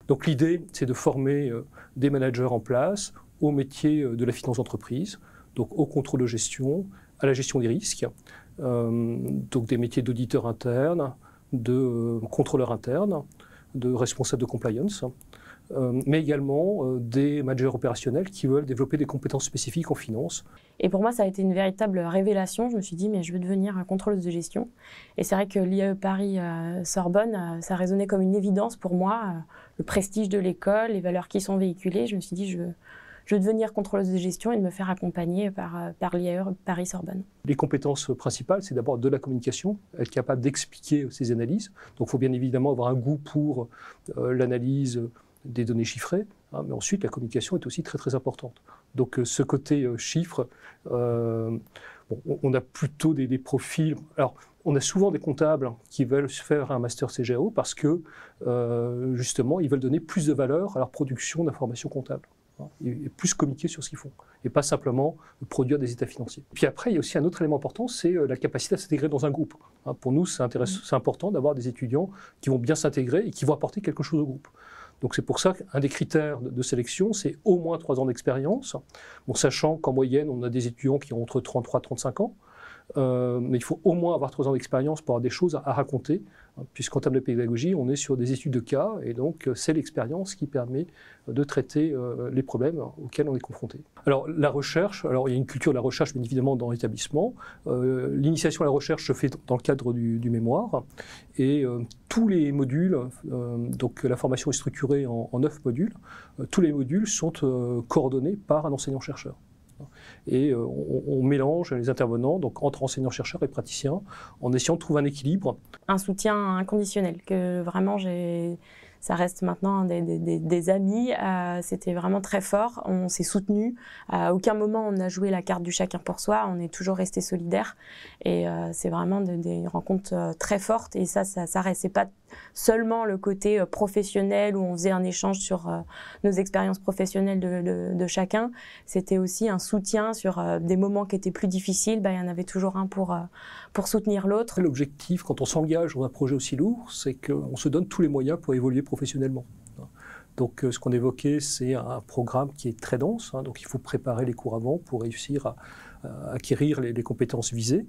Donc l'idée, c'est de former des managers en place au métier de la finance d'entreprise, donc au contrôle de gestion, à la gestion des risques, donc des métiers d'auditeur interne, de contrôleur interne, de responsable de compliance, mais également des managers opérationnels qui veulent développer des compétences spécifiques en finance. Et pour moi, ça a été une véritable révélation. Je me suis dit, mais je veux devenir contrôleuse de gestion. Et c'est vrai que l'IAE Paris-Sorbonne, ça résonnait comme une évidence pour moi. Le prestige de l'école, les valeurs qui sont véhiculées. Je me suis dit, je veux devenir contrôleuse de gestion et de me faire accompagner par l'IAE Paris-Sorbonne. Les compétences principales, c'est d'abord de la communication, être capable d'expliquer ses analyses. Donc il faut bien évidemment avoir un goût pour l'analyse des données chiffrées, hein, mais ensuite la communication est aussi très très importante. Donc ce côté chiffres, on a plutôt des profils. Alors on a souvent des comptables qui veulent faire un master CGAO parce que justement ils veulent donner plus de valeur à leur production d'informations comptables, hein, et plus communiquer sur ce qu'ils font et pas simplement produire des états financiers. Puis après il y a aussi un autre élément important, c'est la capacité à s'intégrer dans un groupe. Hein, pour nous c'est important d'avoir des étudiants qui vont bien s'intégrer et qui vont apporter quelque chose au groupe. Donc c'est pour ça qu'un des critères de sélection, c'est au moins 3 ans d'expérience, bon, sachant qu'en moyenne, on a des étudiants qui ont entre 33 et 35 ans, mais il faut au moins avoir 3 ans d'expérience pour avoir des choses à raconter, hein, puisqu'en termes de pédagogie, on est sur des études de cas, et donc c'est l'expérience qui permet de traiter les problèmes auxquels on est confronté. Alors la recherche, alors il y a une culture de la recherche bien évidemment dans l'établissement. L'initiation à la recherche se fait dans le cadre du mémoire, et tous les modules, donc la formation est structurée en 9 modules, tous les modules sont coordonnés par un enseignant-chercheur. Et on mélange les intervenants, donc entre enseignants-chercheurs et praticiens, en essayant de trouver un équilibre. Un soutien inconditionnel, que vraiment ça reste maintenant des amis. C'était vraiment très fort, on s'est soutenus. À aucun moment on a joué la carte du chacun pour soi, on est toujours resté solidaires. Et c'est vraiment des rencontres très fortes. Et ça reste. C'est pas seulement le côté professionnel où on faisait un échange sur nos expériences professionnelles de chacun. C'était aussi un soutien sur des moments qui étaient plus difficiles. Il y en avait toujours un pour soutenir l'autre. L'objectif, quand on s'engage dans un projet aussi lourd, c'est qu'on se donne tous les moyens pour évoluer professionnellement. Donc ce qu'on évoquait, c'est un programme qui est très dense, hein, donc il faut préparer les cours avant pour réussir à acquérir les compétences visées.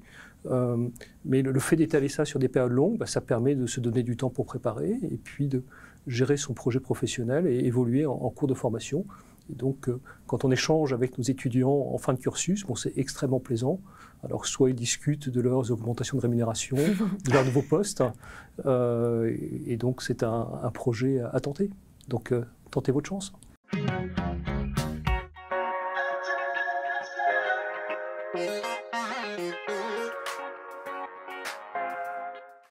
Mais le fait d'étaler ça sur des périodes longues, ça permet de se donner du temps pour préparer et puis de gérer son projet professionnel et évoluer en cours de formation. Et donc, quand on échange avec nos étudiants en fin de cursus, c'est extrêmement plaisant. Alors, soit ils discutent de leurs augmentations de rémunération, de leurs nouveaux postes, et donc c'est un projet à tenter. Donc, tentez votre chance.